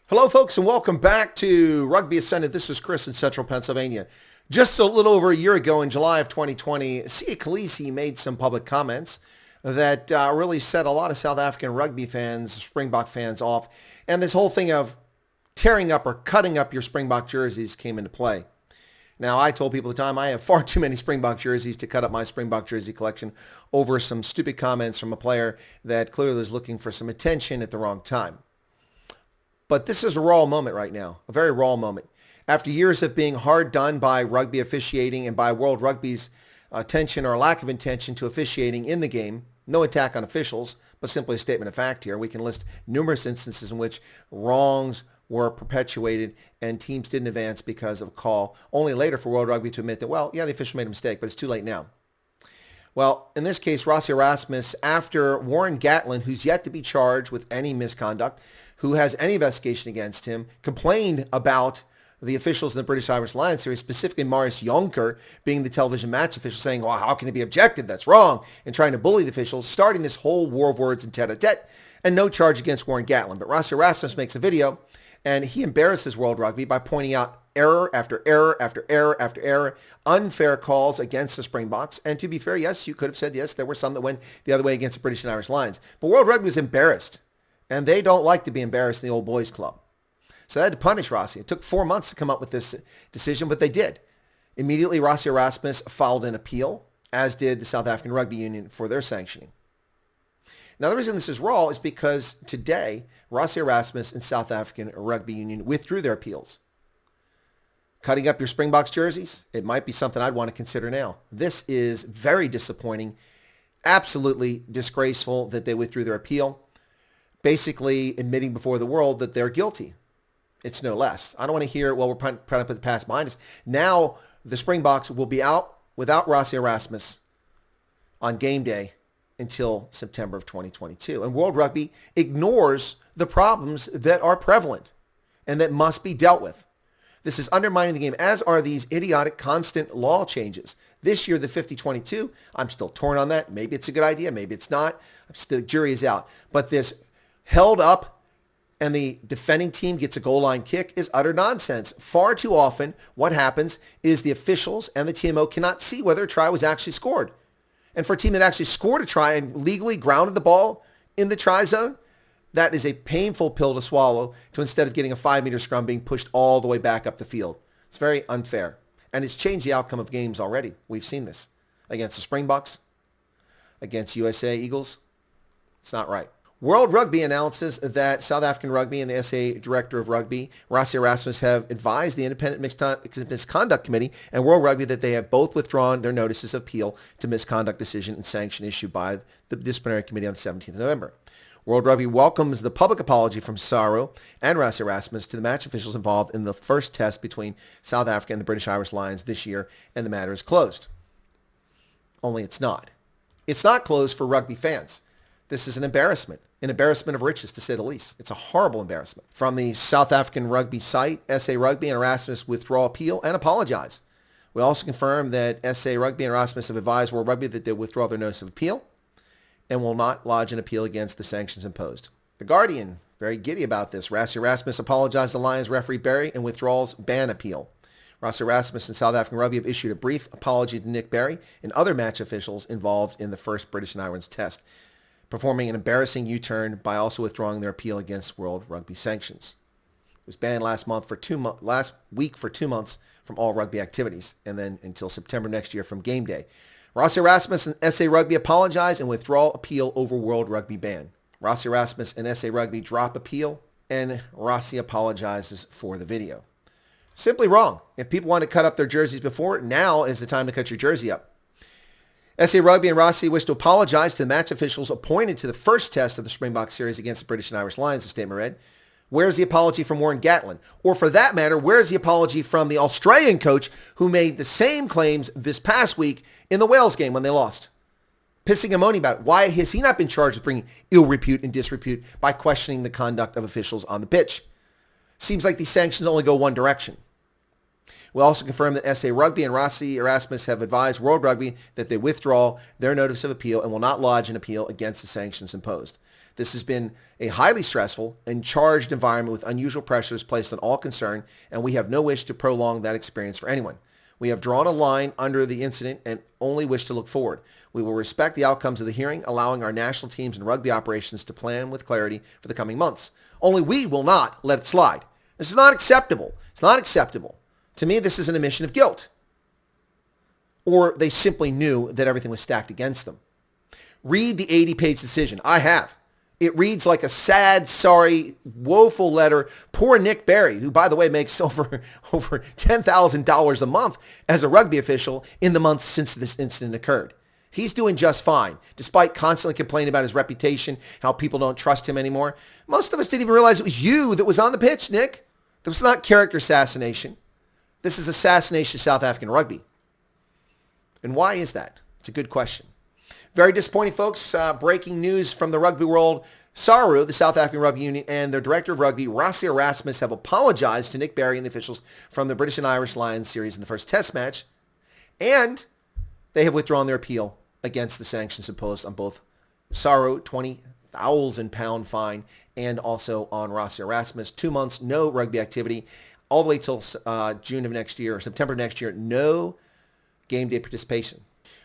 Hello, folks, and welcome back to Rugby Ascended. This is Chris in Central Pennsylvania. Just a little over a year ago, in July of 2020, Siya Kolisi made some public comments that really set a lot of South African rugby fans, Springbok fans off, and this whole thing of tearing up or cutting up your Springbok jerseys came into play. Now, I told people at the time I have far too many Springbok jerseys to cut up my Springbok jersey collection over some stupid comments from a player that clearly was looking for some attention at the wrong time. But this is a raw moment right now, a very raw moment. After years of being hard done by rugby officiating and by World Rugby's attention or lack of intention to officiating in the game, no attack on officials, but simply a statement of fact here. We can list numerous instances in which wrongs were perpetuated and teams didn't advance because of a call, only later for World Rugby to admit that, well, yeah, the official made a mistake, but it's too late now. Well, in this case, Rassie Erasmus, after Warren Gatland, who's yet to be charged with any misconduct, who has any investigation against him, complained about the officials in the British Irish Lions series, specifically Marius Jonker being the television match official, saying, well, how can it be objective? That's wrong, and trying to bully the officials, starting this whole war of words and tete-a-tete, and no charge against Warren Gatland. But Rassie Erasmus makes a video, and he embarrasses World Rugby by pointing out error after error after error after error, unfair calls against the Springboks. And to be fair, yes, you could have said, yes, there were some that went the other way against the British and Irish Lions. But World Rugby was embarrassed, and they don't like to be embarrassed in the old boys club. So they had to punish Rassie. It took 4 months to come up with this decision, but they did. Immediately, Rassie Erasmus filed an appeal, as did the South African Rugby Union for their sanctioning. Now, the reason this is raw is because today, Rassie Erasmus and South African Rugby Union withdrew their appeals. Cutting up your Springboks jerseys, it might be something I'd want to consider now. This is very disappointing, absolutely disgraceful that they withdrew their appeal, basically admitting before the world that they're guilty. It's no less. I don't want to hear, well, we're trying to put the past behind us. Now, the Springboks will be out without Rassie Erasmus on game day until September of 2022. And World Rugby ignores the problems that are prevalent and that must be dealt with. This is undermining the game, as are these idiotic constant law changes. This year, the 50-22, I'm still torn on that. Maybe it's a good idea. Maybe it's not. The jury is out. But this held up and the defending team gets a goal line kick is utter nonsense. Far too often, what happens is the officials and the TMO cannot see whether a try was actually scored. And for a team that actually scored a try and legally grounded the ball in the try zone, that is a painful pill to swallow, to instead of getting a 5-meter scrum being pushed all the way back up the field. It's very unfair. And it's changed the outcome of games already. We've seen this against the Springboks, against USA Eagles. It's not right. World Rugby announces that South African Rugby and the SA Director of Rugby, Rassie Erasmus, have advised the Independent Misconduct Committee and World Rugby that they have both withdrawn their notices of appeal to misconduct decision and sanction issued by the Disciplinary Committee on the 17th of November. World Rugby welcomes the public apology from SARU and Rassie Erasmus to the match officials involved in the first test between South Africa and the British Irish Lions this year, and the matter is closed. Only it's not. It's not closed for rugby fans. This is an embarrassment of riches, to say the least. It's a horrible embarrassment. From the South African Rugby site, SA Rugby and Erasmus withdraw appeal and apologize. We also confirm that SA Rugby and Erasmus have advised World Rugby that they withdraw their notice of appeal and will not lodge an appeal against the sanctions imposed. The Guardian, very giddy about this. Rassie Erasmus apologized to Lions referee Berry and withdraws ban appeal. Rassie Erasmus and South African Rugby have issued a brief apology to Nic Berry and other match officials involved in the first British and Irish test, performing an embarrassing U-turn by also withdrawing their appeal against World Rugby sanctions. It was banned last week for 2 months from all rugby activities, and then until September next year from game day. Rassie Erasmus and SA Rugby apologize and withdraw appeal over World Rugby ban. Rassie Erasmus and SA Rugby drop appeal, and Rassie apologizes for the video. Simply wrong. If people want to cut up their jerseys before, now is the time to cut your jersey up. SA Rugby and Rassie wish to apologize to the match officials appointed to the first test of the Springbok series against the British and Irish Lions, the statement read. Where's the apology from Warren Gatland? Or for that matter, where's the apology from the Australian coach who made the same claims this past week in the Wales game when they lost? Pissing and moaning about it. Why has he not been charged with bringing ill repute and disrepute by questioning the conduct of officials on the pitch? Seems like these sanctions only go one direction. We also confirmed that SA Rugby and Rassie Erasmus have advised World Rugby that they withdraw their notice of appeal and will not lodge an appeal against the sanctions imposed. This has been a highly stressful and charged environment with unusual pressures placed on all concerned, and we have no wish to prolong that experience for anyone. We have drawn a line under the incident and only wish to look forward. We will respect the outcomes of the hearing, allowing our national teams and rugby operations to plan with clarity for the coming months. Only we will not let it slide. This is not acceptable. It's not acceptable. To me, this is an admission of guilt. Or they simply knew that everything was stacked against them. Read the 80-page decision. I have. It reads like a sad, sorry, woeful letter. Poor Nic Berry, who, by the way, makes over $10,000 a month as a rugby official in the months since this incident occurred. He's doing just fine, despite constantly complaining about his reputation, how people don't trust him anymore. Most of us didn't even realize it was you that was on the pitch, Nick. This was not character assassination. This is assassination of South African rugby. And why is that? It's a good question. Very disappointing, folks. Breaking news from the rugby world. SARU, the South African Rugby Union, and their director of rugby, Rassie Erasmus, have apologized to Nic Berry and the officials from the British and Irish Lions series in the first test match. And they have withdrawn their appeal against the sanctions imposed on both SARU, £20,000 fine, and also on Rassie Erasmus. 2 months, no rugby activity, all the way till June of next year, or September next year, no game day participation.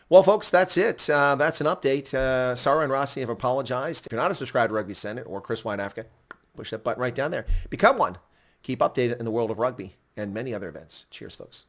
Well, folks, that's it. That's an update. SARU and Rassie have apologized. If you're not a subscriber to Rugby Senate or Chris Wyatt Africa, push that button right down there. Become one. Keep updated in the world of rugby and many other events. Cheers, folks.